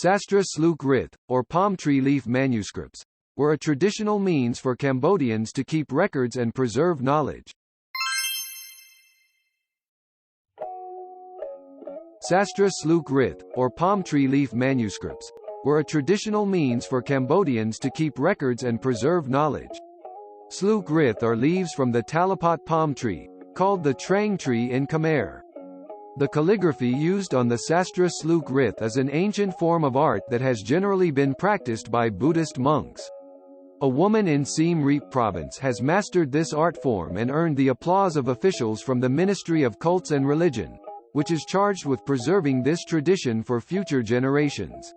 Sastra Sleuk Rith, or palm tree leaf manuscripts, were a traditional means for Cambodians to keep records and preserve knowledge. Sastra Sleuk Rith, or palm tree leaf manuscripts, were a traditional means for Cambodians to keep records and preserve knowledge. Sleuk Rith are leaves from the talipot palm tree, called the traeng tree in Khmer. The calligraphy used on the Sastra Sleuk Rith is an ancient form of art that has generally been practiced by Buddhist monks. A woman in Siem Reap province has mastered this art form and earned the applause of officials from the Ministry of Cults and Religion, which is charged with preserving this tradition for future generations.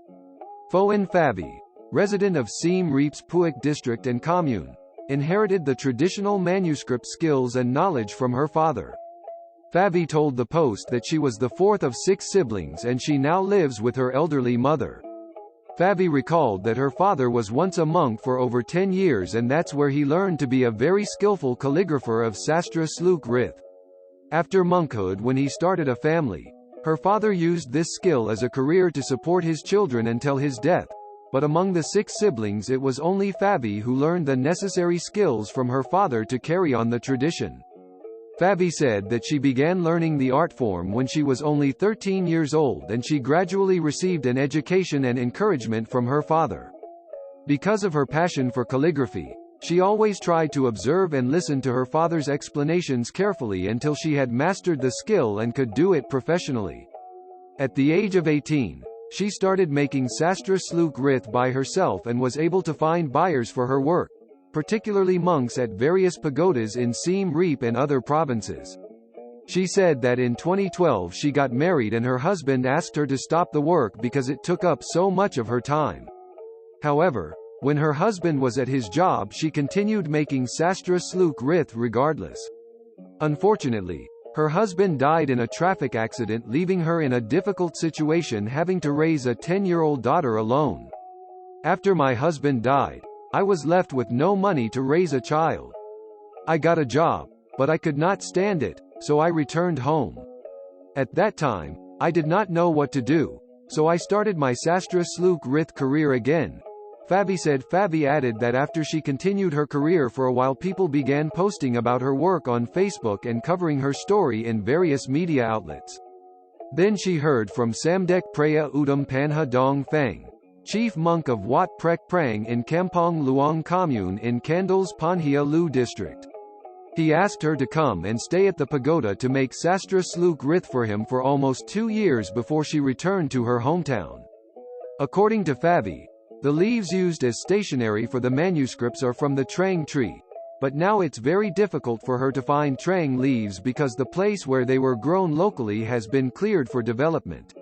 Phoen Phavi, resident of Siem Reap's Puic district and commune, inherited the traditional manuscript skills and knowledge from her father. Phavi told the Post that she was the fourth of 6 siblings and she now lives with her elderly mother. Phavi recalled that her father was once a monk for over 10 years and that's where he learned to be a very skillful calligrapher of Sastra Sleuk Rith. After monkhood, when he started a family, her father used this skill as a career to support his children until his death, but among the 6 siblings it was only Phavi who learned the necessary skills from her father to carry on the tradition. Phavi said that she began learning the art form when she was only 13 years old and she gradually received an education and encouragement from her father. Because of her passion for calligraphy, she always tried to observe and listen to her father's explanations carefully until she had mastered the skill and could do it professionally. At the age of 18, she started making Sastra Sleuk Rith by herself and was able to find buyers for her work, particularly monks at various pagodas in Siem Reap and other provinces. She said that in 2012 she got married and her husband asked her to stop the work because it took up so much of her time. However, when her husband was at his job she continued making Sastra Sleuk Rith regardless. Unfortunately, her husband died in a traffic accident, leaving her in a difficult situation, having to raise a 10-year-old daughter alone. After my husband died, I was left with no money to raise a child. I got a job, but I could not stand it, so I returned home. At that time, I did not know what to do, so I started my Sastra Sleuk Rith career again. Phavi said. Phavi added that after she continued her career for a while, people began posting about her work on Facebook and covering her story in various media outlets. Then she heard from Samdek Preya Udam Panha Dong Phang, chief monk of Wat Prek Prang in Kampong Luang commune in Kandal's Panhia Lu district. He asked her to come and stay at the pagoda to make Sastra Sleuk Rith for him for almost 2 years before she returned to her hometown. According to Phavi, the leaves used as stationery for the manuscripts are from the traeng tree, but now it's very difficult for her to find traeng leaves because the place where they were grown locally has been cleared for development.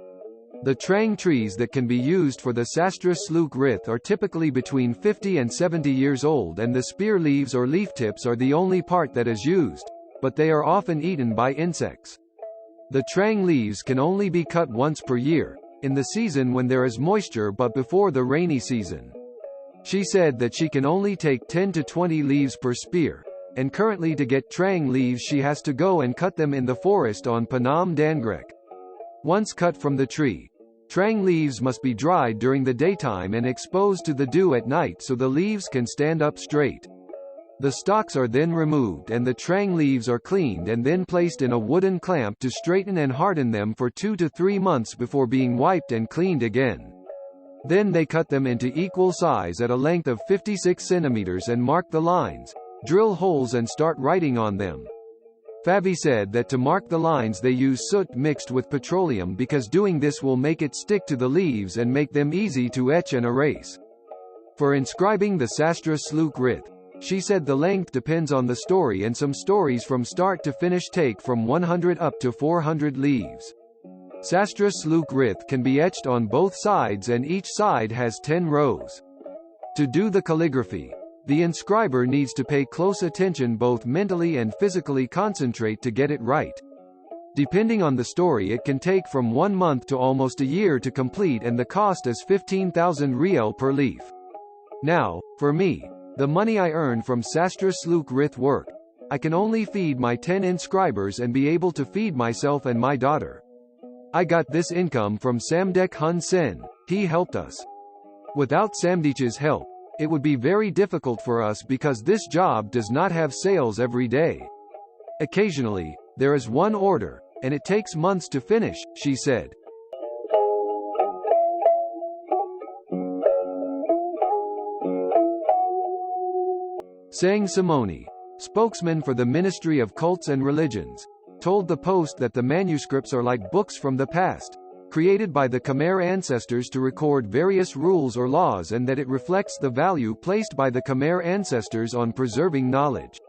The traeng trees that can be used for the Sastra Sleuk Rith are typically between 50 and 70 years old, and the spear leaves or leaf tips are the only part that is used, but they are often eaten by insects. The traeng leaves can only be cut once per year, in the season when there is moisture but before the rainy season. She said that she can only take 10 to 20 leaves per spear, and currently to get traeng leaves she has to go and cut them in the forest on Phnom Dangrek. Once cut from the tree, traeng leaves must be dried during the daytime and exposed to the dew at night so the leaves can stand up straight. The stalks are then removed and the traeng leaves are cleaned and then placed in a wooden clamp to straighten and harden them for 2 to 3 months before being wiped and cleaned again. Then they cut them into equal size at a length of 56 centimeters and mark the lines, drill holes and start writing on them. Phavi said that to mark the lines they use soot mixed with petroleum because doing this will make it stick to the leaves and make them easy to etch and erase. For inscribing the Sastra Sleuk Rith, she said the length depends on the story and some stories from start to finish take from 100 up to 400 leaves. Sastra Sleuk Rith can be etched on both sides and each side has 10 rows. To do the calligraphy, the inscriber needs to pay close attention, both mentally and physically concentrate to get it right. Depending on the story it can take from 1 month to almost a year to complete, and the cost is 15,000 riel per leaf. Now, for me, the money I earn from Sastra Sleuk Rith work, I can only feed my 10 inscribers and be able to feed myself and my daughter. I got this income from Samdech Hun Sen. He helped us. Without Samdech's help, it would be very difficult for us because this job does not have sales every day. Occasionally, there is one order, and it takes months to finish, she said. Sang Simoni, spokesman for the Ministry of Cults and Religions, told the Post that the manuscripts are like books from the past, created by the Khmer ancestors to record various rules or laws, and that it reflects the value placed by the Khmer ancestors on preserving knowledge.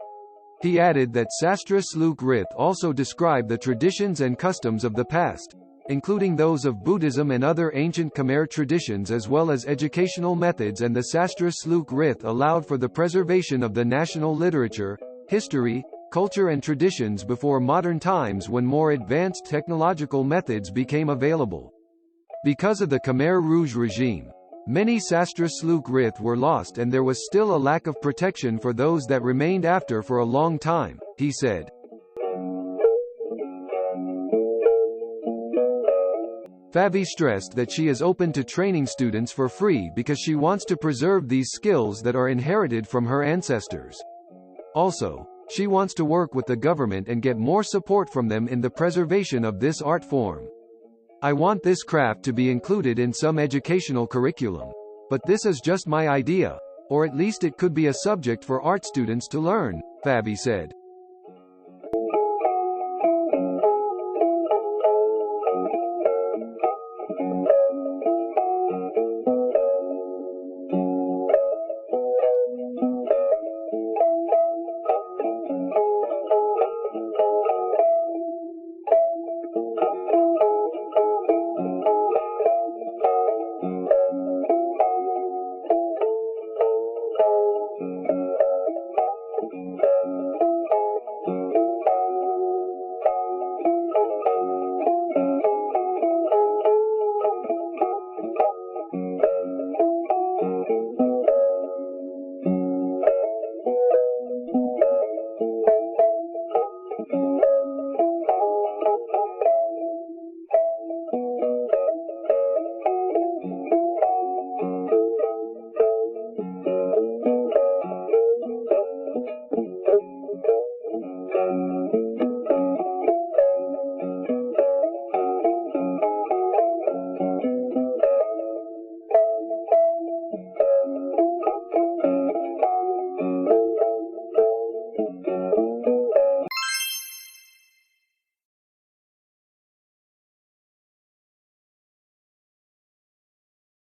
He added that Sastra Sleuk Rith also describe the traditions and customs of the past, including those of Buddhism and other ancient Khmer traditions, as well as educational methods, and the Sastra Sleuk Rith allowed for the preservation of the national literature, history, culture and traditions before modern times when more advanced technological methods became available. Because of the Khmer Rouge regime, many Sastra Sleuk Rith were lost, and there was still a lack of protection for those that remained after for a long time, he said. Favi stressed that she is open to training students for free because she wants to preserve these skills that are inherited from her ancestors. Also, she wants to work with the government and get more support from them in the preservation of this art form. I want this craft to be included in some educational curriculum. But this is just my idea, or at least it could be a subject for art students to learn, Favi said.